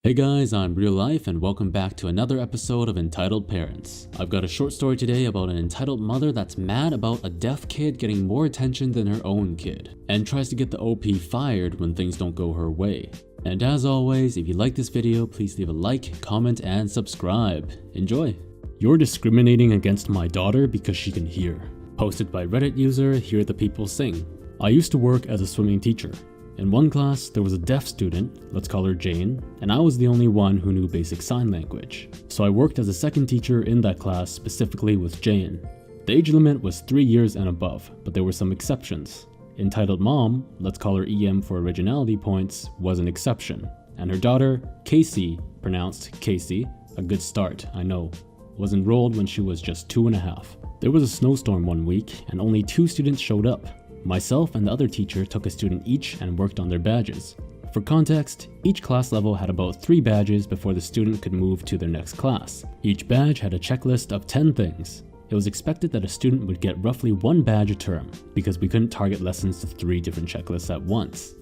Hey guys, I'm Real Life and welcome back to another episode of Entitled Parents. I've got a short story today about an entitled mother that's mad about a deaf kid getting more attention than her own kid, and tries to get the OP fired when things don't go her way. And as always, if you like this video, please leave a like, comment, and subscribe. Enjoy! You're discriminating against my daughter because she can hear. Posted by Reddit user Hear the People Sing. I used to work as a swimming teacher. In one class, there was a deaf student, let's call her Jane, and I was the only one who knew basic sign language. So I worked as a second teacher in that class specifically with Jane. The age limit was 3 years and above, but there were some exceptions. Entitled Mom, let's call her EM for originality points, was an exception. And her daughter, Casey, pronounced Casey, a good start, I know, was enrolled when she was just 2.5. There was a snowstorm one week, and only 2 students showed up. Myself and the other teacher took a student each and worked on their badges. For context, each class level had about 3 badges before the student could move to their next class. Each badge had a checklist of 10 things. It was expected that a student would get roughly 1 badge a term, because we couldn't target lessons to 3 different checklists at once.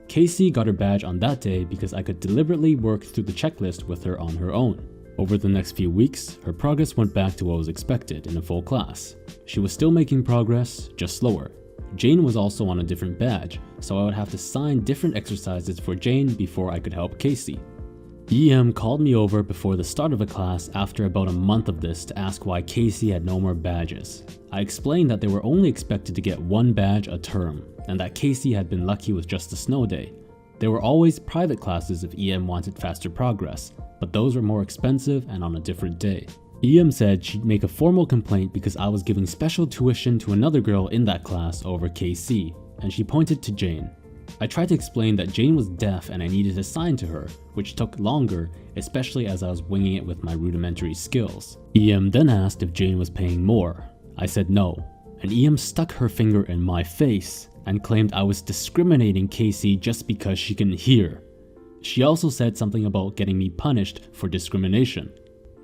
Casey got her badge on that day because I could deliberately work through the checklist with her on her own. Over the next few weeks, her progress went back to what was expected in a full class. She was still making progress, just slower. Jane was also on a different badge, so I would have to sign different exercises for Jane before I could help Casey. EM called me over before the start of a class after about a month of this to ask why Casey had no more badges. I explained that they were only expected to get 1 badge a term, and that Casey had been lucky with just a snow day. There were always private classes if EM wanted faster progress, but those were more expensive and on a different day. EM said she'd make a formal complaint because I was giving special tuition to another girl in that class over KC, and she pointed to Jane. I tried to explain that Jane was deaf and I needed to sign to her, which took longer, especially as I was winging it with my rudimentary skills. EM then asked if Jane was paying more. I said no, and EM stuck her finger in my face and claimed I was discriminating KC just because she can hear. She also said something about getting me punished for discrimination.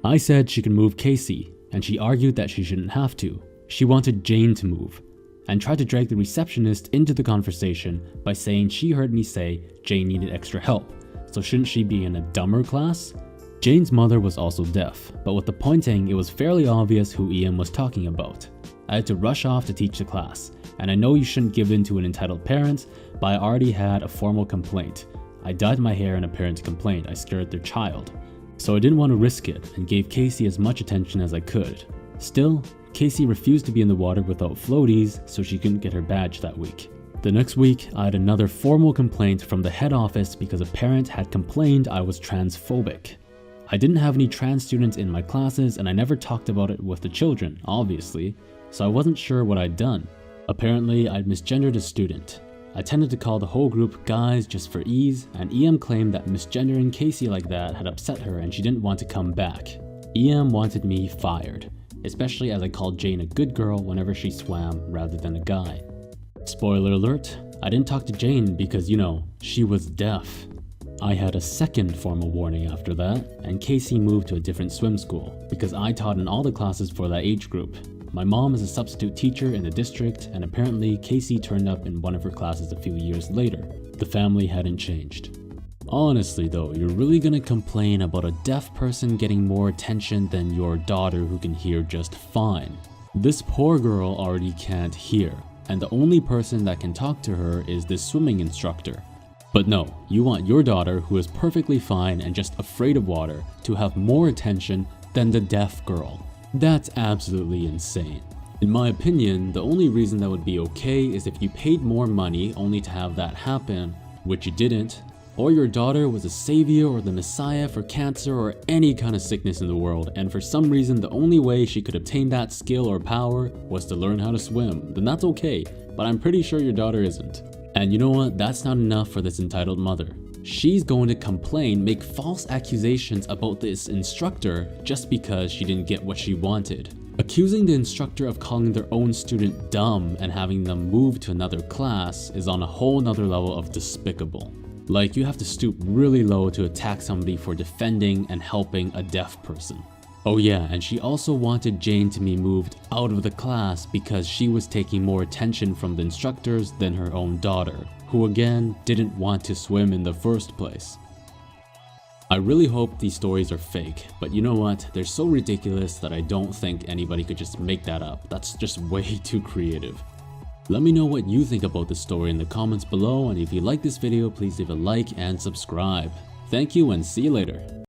I said she can move Casey, and she argued that she shouldn't have to. She wanted Jane to move, and tried to drag the receptionist into the conversation by saying she heard me say Jane needed extra help, so shouldn't she be in a dumber class? Jane's mother was also deaf, but with the pointing it was fairly obvious who EM was talking about. I had to rush off to teach the class, and I know you shouldn't give in to an entitled parent, but I already had a formal complaint. I dyed my hair in a parent's complaint I scared their child. So I didn't want to risk it and gave Casey as much attention as I could. Still, Casey refused to be in the water without floaties, so she couldn't get her badge that week. The next week, I had another formal complaint from the head office because a parent had complained I was transphobic. I didn't have any trans students in my classes and I never talked about it with the children, obviously, so I wasn't sure what I'd done. Apparently, I'd misgendered a student. I tended to call the whole group guys just for ease, and EM claimed that misgendering Casey like that had upset her and she didn't want to come back. EM wanted me fired, especially as I called Jane a good girl whenever she swam rather than a guy. Spoiler alert, I didn't talk to Jane because, she was deaf. I had a second formal warning after that, and Casey moved to a different swim school because I taught in all the classes for that age group. My mom is a substitute teacher in the district, and apparently Casey turned up in one of her classes a few years later. The family hadn't changed. Honestly though, you're really gonna complain about a deaf person getting more attention than your daughter who can hear just fine. This poor girl already can't hear, and the only person that can talk to her is this swimming instructor. But no, you want your daughter, who is perfectly fine and just afraid of water, to have more attention than the deaf girl. That's absolutely insane. In my opinion, the only reason that would be okay is if you paid more money only to have that happen, which you didn't, or your daughter was a savior or the messiah for cancer or any kind of sickness in the world, and for some reason the only way she could obtain that skill or power was to learn how to swim, then that's okay, but I'm pretty sure your daughter isn't. And you know what, that's not enough for this entitled mother. She's going to complain, make false accusations about this instructor just because she didn't get what she wanted. Accusing the instructor of calling their own student dumb and having them move to another class is on a whole nother level of despicable. Like, you have to stoop really low to attack somebody for defending and helping a deaf person. Oh yeah, and she also wanted Jane to be moved out of the class because she was taking more attention from the instructors than her own daughter, who again didn't want to swim in the first place. I really hope these stories are fake, but you know what? They're so ridiculous that I don't think anybody could just make that up. That's just way too creative. Let me know what you think about this story in the comments below, and if you like this video, please leave a like and subscribe. Thank you and see you later.